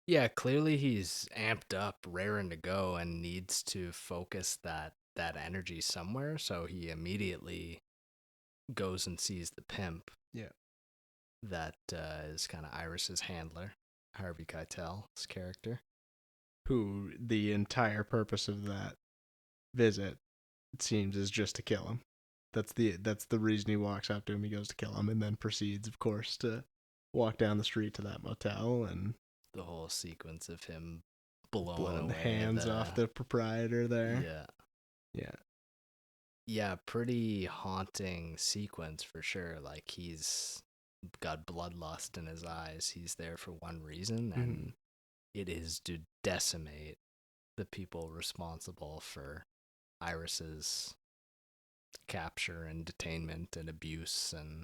Yeah, clearly he's amped up, raring to go, and needs to focus that energy somewhere. So he immediately goes and sees the pimp. Yeah. That is kind of Iris's handler, Harvey Keitel's character. Who the entire purpose of that visit, it seems, is just to kill him. That's the reason he walks up to him. He goes to kill him, and then proceeds, of course, to walk down the street to that motel, and the whole sequence of him blowing the hands off the proprietor there. Yeah, pretty haunting sequence for sure. Like, he's got bloodlust in his eyes. He's there for one reason, and it is to decimate the people responsible for Iris's capture and detainment and abuse and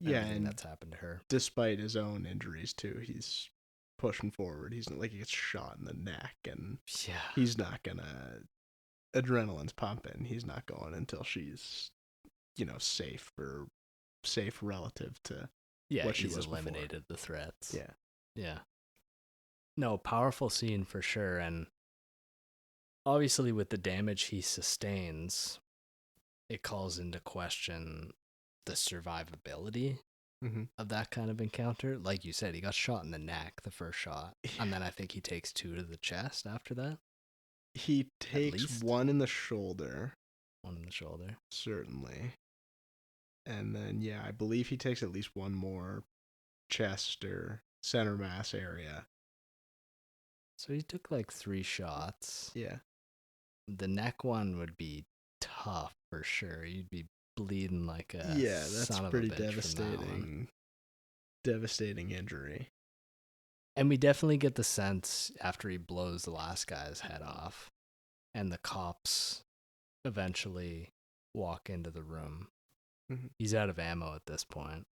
everything that's happened to her. Despite his own injuries too, he's pushing forward. He's like, he gets shot in the neck, and he's not gonna. Adrenaline's pumping. He's not going until she's, safe relative to what she was before. He's eliminated the threats. Yeah. No, powerful scene for sure, and obviously with the damage he sustains, it calls into question the survivability of that kind of encounter. Like you said, he got shot in the neck, the first shot, and then I think he takes 2 to the chest after that. He takes 1 in the shoulder. 1 in the shoulder. Certainly. And then, I believe he takes at least 1 more chest or center mass area. So he took like 3 shots. Yeah. The neck one would be tough for sure. You'd be bleeding like a that's son of pretty a bitch devastating. Devastating injury. And we definitely get the sense after he blows the last guy's head off and the cops eventually walk into the room. He's out of ammo at this point.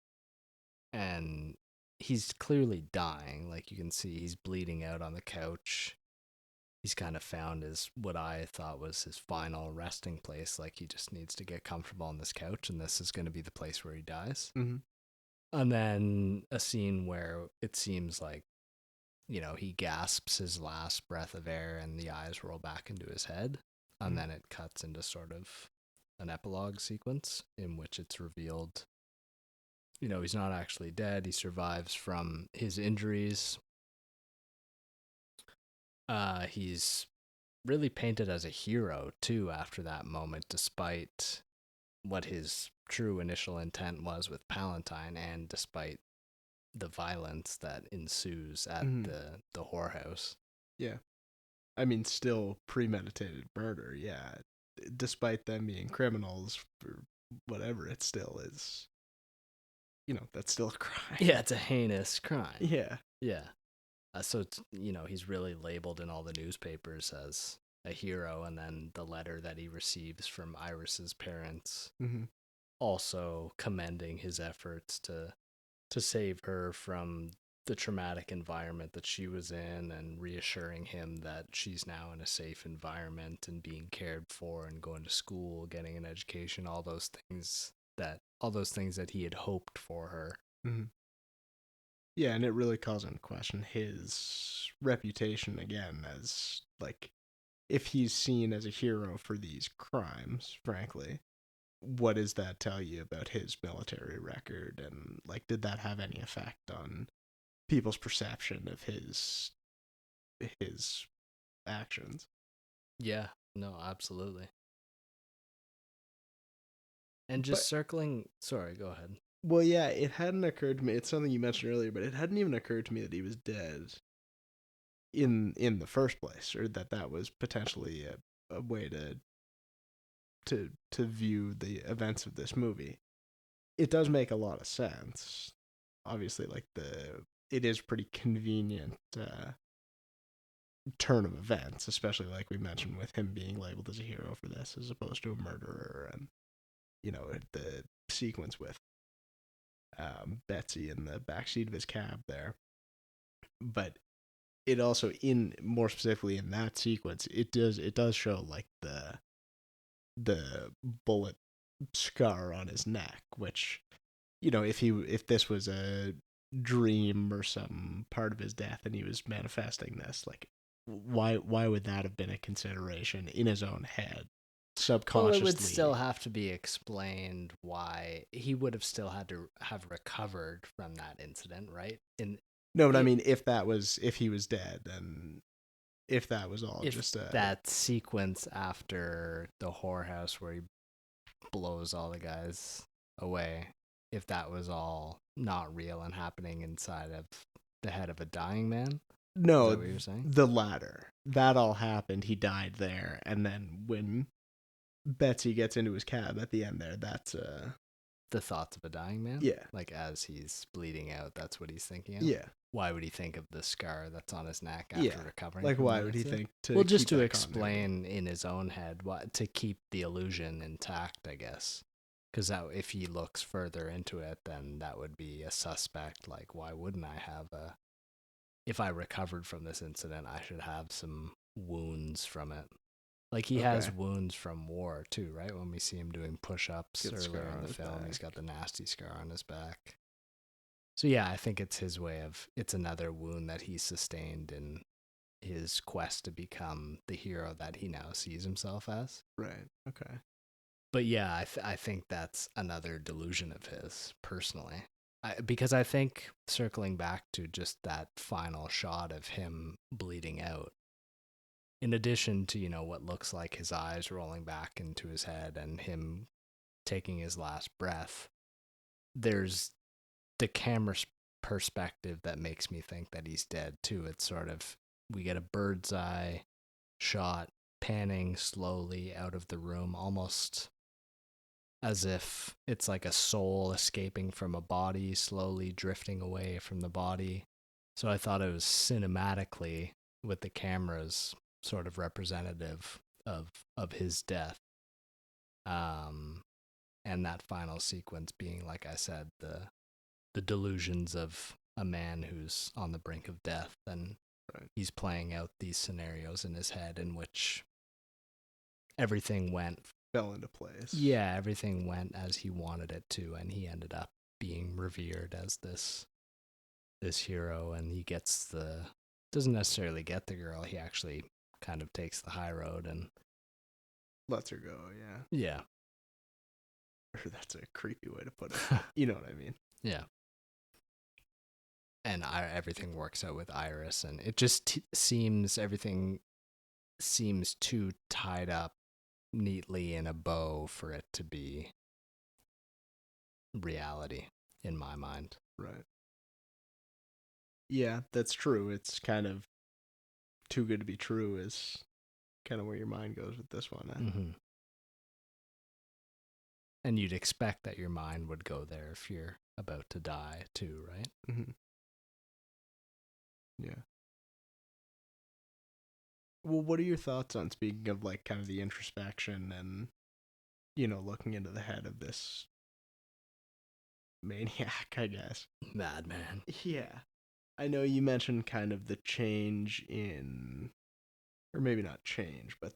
And he's clearly dying. Like, you can see he's bleeding out on the couch. He's kind of found what I thought was his final resting place. Like, he just needs to get comfortable on this couch, and this is going to be the place where he dies. And then a scene where it seems like, he gasps his last breath of air and the eyes roll back into his head. And then it cuts into sort of an epilogue sequence in which it's revealed, he's not actually dead. He survives from his injuries. He's really painted as a hero, too, after that moment, despite what his true initial intent was with Palantine and despite the violence that ensues at the whorehouse. Yeah. I mean, still premeditated murder, despite them being criminals or whatever, it still is, that's still a crime. Yeah, it's a heinous crime. Yeah. So it's, he's really labeled in all the newspapers as a hero, and then the letter that he receives from Iris's parents also commending his efforts to save her from the traumatic environment that she was in, and reassuring him that she's now in a safe environment and being cared for and going to school, getting an education, all those things that he had hoped for her. Yeah, and it really calls into question his reputation again as, like, if he's seen as a hero for these crimes, frankly, what does that tell you about his military record? And, like, did that have any effect on people's perception of his actions? Yeah, no, absolutely. And just circling... Sorry, go ahead. Well, yeah, it hadn't occurred to me. It's something you mentioned earlier, but it hadn't even occurred to me that he was dead in the first place, or that was potentially a way to view the events of this movie. It does make a lot of sense. Obviously, like, it is pretty convenient turn of events, especially like we mentioned with him being labeled as a hero for this as opposed to a murderer, and the sequence with Betsy in the backseat of his cab there. But it also, in more specifically in that sequence, it does show like the bullet scar on his neck, which, if this was a dream or some part of his death and he was manifesting this, like, why would that have been a consideration in his own head subconsciously? Well, it would still have to be explained why he would have still had to have recovered from that incident, right? No, but I mean, if he was dead, and if that was all just that sequence after the whorehouse where he blows all the guys away, if that was all not real and happening inside of the head of a dying man. No, is that what you're saying? The latter. That all happened. He died there, and then when Betsy gets into his cab at the end there, that's the thoughts of a dying man. Yeah, like as he's bleeding out, that's what he's thinking of. Yeah. Why would he think of the scar that's on his neck after recovering? Like, why would he think to? Well, just to explain in his own head, to keep the illusion intact, I guess. Because if he looks further into it, then that would be a suspect. Like, why wouldn't I have if I recovered from this incident, I should have some wounds from it. Like, he has wounds from war, too, right? When we see him doing push-ups earlier in the film, he's got the nasty scar on his back. So, yeah, I think it's his way of, it's another wound that he sustained in his quest to become the hero that he now sees himself as. Right, okay. But, yeah, I think that's another delusion of his, personally. Because I think, circling back to just that final shot of him bleeding out, in addition to, what looks like his eyes rolling back into his head and him taking his last breath, there's the camera's perspective that makes me think that he's dead too. It's sort of, we get a bird's eye shot panning slowly out of the room, almost as if it's like a soul escaping from a body, slowly drifting away from the body. So I thought it was cinematically, with the cameras, sort of representative of his death. And that final sequence being, like I said, the delusions of a man who's on the brink of death, and he's playing out these scenarios in his head in which everything fell into place. Yeah, everything went as he wanted it to, and he ended up being revered as this hero, and he doesn't necessarily get the girl, he actually kind of takes the high road and lets her go, yeah. Yeah. That's a creepy way to put it. You know what I mean? Yeah. And everything works out with Iris, and it just everything seems too tied up neatly in a bow for it to be reality, in my mind. Right. Yeah, that's true. It's kind of too good to be true is kind of where your mind goes with this one. Mm-hmm. And you'd expect that your mind would go there if you're about to die too, right? Mm-hmm. Yeah. Well, what are your thoughts on, speaking of like kind of the introspection and, looking into the head of this maniac, I guess? Madman. Yeah. I know you mentioned kind of the change in, or maybe not change, but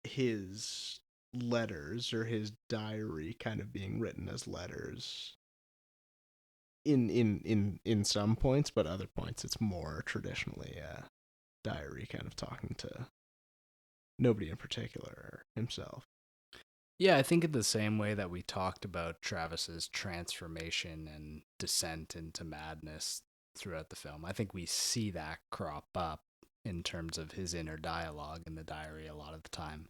his letters or his diary kind of being written as letters in some points, but other points it's more traditionally a diary, kind of talking to nobody in particular, himself. Yeah, I think in the same way that we talked about Travis's transformation and descent into madness throughout the film, I think we see that crop up in terms of his inner dialogue in the diary a lot of the time,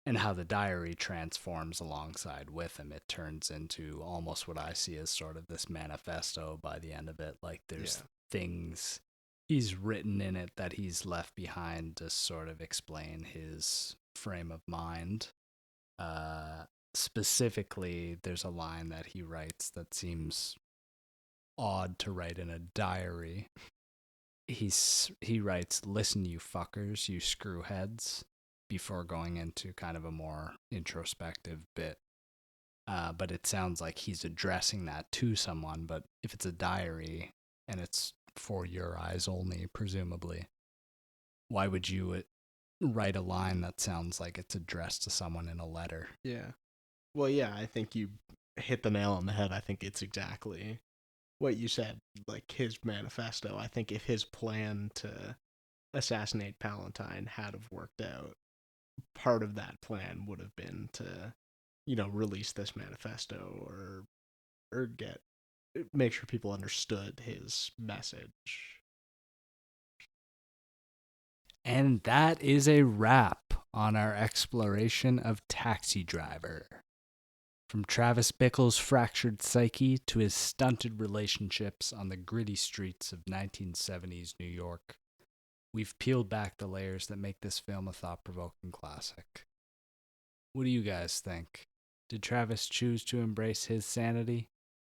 and how the diary transforms alongside with him. It turns into almost what I see as sort of this manifesto by the end of it. Like, there's things he's written in it that he's left behind to sort of explain his frame of mind. Specifically, there's a line that he writes that seems odd to write in a diary. He writes, "Listen, you fuckers, you screwheads. before going into kind of a more introspective bit. But it sounds like he's addressing that to someone. But if it's a diary and it's for your eyes only, presumably, why would you write a line that sounds like it's addressed to someone in a letter? Yeah. Well, yeah, I think you hit the nail on the head. I think it's exactly what you said, like his manifesto. I think if his plan to assassinate Palatine had have worked out, part of that plan would have been to, release this manifesto or make sure people understood his message. And that is a wrap on our exploration of Taxi Driver. From Travis Bickle's fractured psyche to his stunted relationships on the gritty streets of 1970s New York, we've peeled back the layers that make this film a thought-provoking classic. What do you guys think? Did Travis choose to embrace his sanity,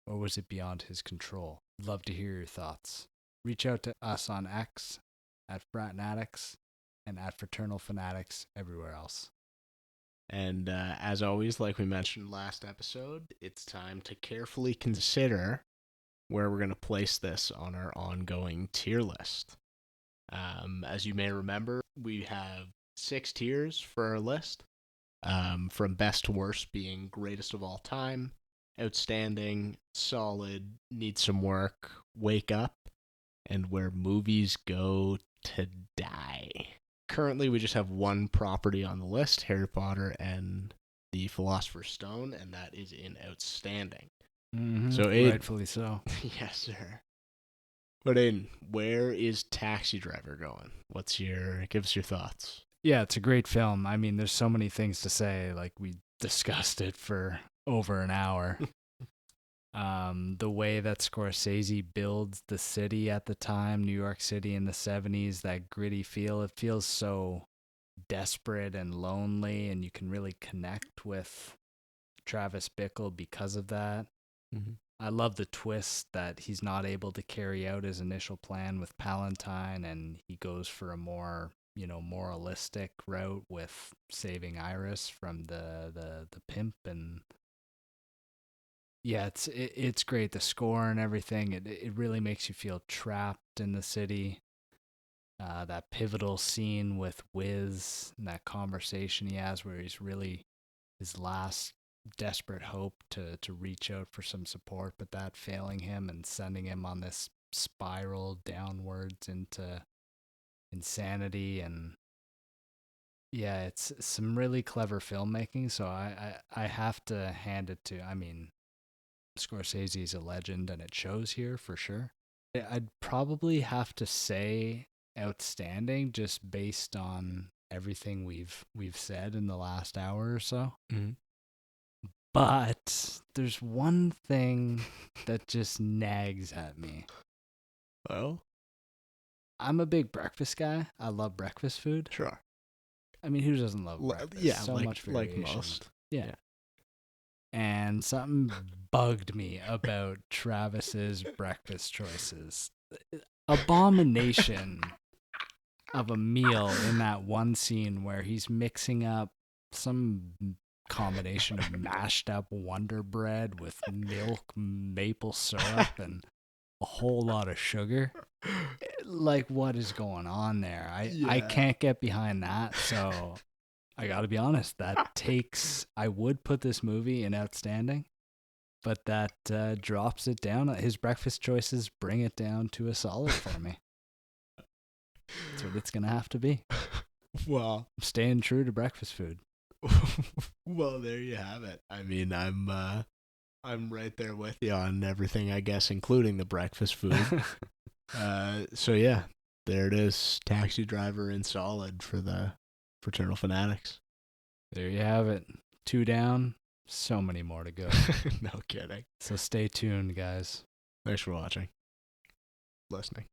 or was it beyond his control? Love to hear your thoughts. Reach out to us on X, at Fraternatics, and at Fraternal Fanatics everywhere else. And as always, like we mentioned last episode, it's time to carefully consider where we're going to place this on our ongoing tier list. As you may remember, we have 6 tiers for our list, from best to worst being greatest of all time, outstanding, solid, needs some work, wake up, and where movies go to die. Currently, we just have one property on the list, Harry Potter and the Philosopher's Stone, and that is in outstanding. Mm-hmm. So, rightfully so. Yes, sir. But Aiden, where is Taxi Driver going? Give us your thoughts. Yeah, it's a great film. I mean, there's so many things to say. Like, we discussed it for over an hour. The way that Scorsese builds the city at the time, New York City in the 70s, that gritty feel, it feels so desperate and lonely, and you can really connect with Travis Bickle because of that. Mm-hmm. I love the twist that he's not able to carry out his initial plan with Palatine, and he goes for a more, moralistic route with saving Iris from the pimp. And yeah, it's great. The score and everything, it really makes you feel trapped in the city. That pivotal scene with Wiz and that conversation he has where he's really his last desperate hope to reach out for some support, but that failing him and sending him on this spiral downwards into insanity. And yeah, it's some really clever filmmaking. So I have to hand it to, Scorsese is a legend, and it shows here for sure. I'd probably have to say outstanding, just based on everything we've said in the last hour or so. Mm-hmm. But there's one thing that just nags at me. Well, I'm a big breakfast guy. I love breakfast food. Sure. I mean, who doesn't love breakfast? Yeah, so much variation. Like most. Yeah. And something bugged me about Travis's breakfast choices. Abomination of a meal in that one scene where he's mixing up some combination of mashed up Wonder Bread with milk, maple syrup, and a whole lot of sugar. Like, what is going on there? I can't get behind that, so I gotta be honest, I would put this movie in outstanding, but that drops it down. His breakfast choices bring it down to a solid for me. That's what it's gonna have to be. Well, I'm staying true to breakfast food. Well, there you have it. I mean, I'm right there with you on everything, I guess, including the breakfast food. So yeah, there it is. Taxi Driver in solid for the Fraternal Fanatics. There you have it. 2 down, so many more to go. No kidding. So stay tuned, guys. Thanks for watching. Listening.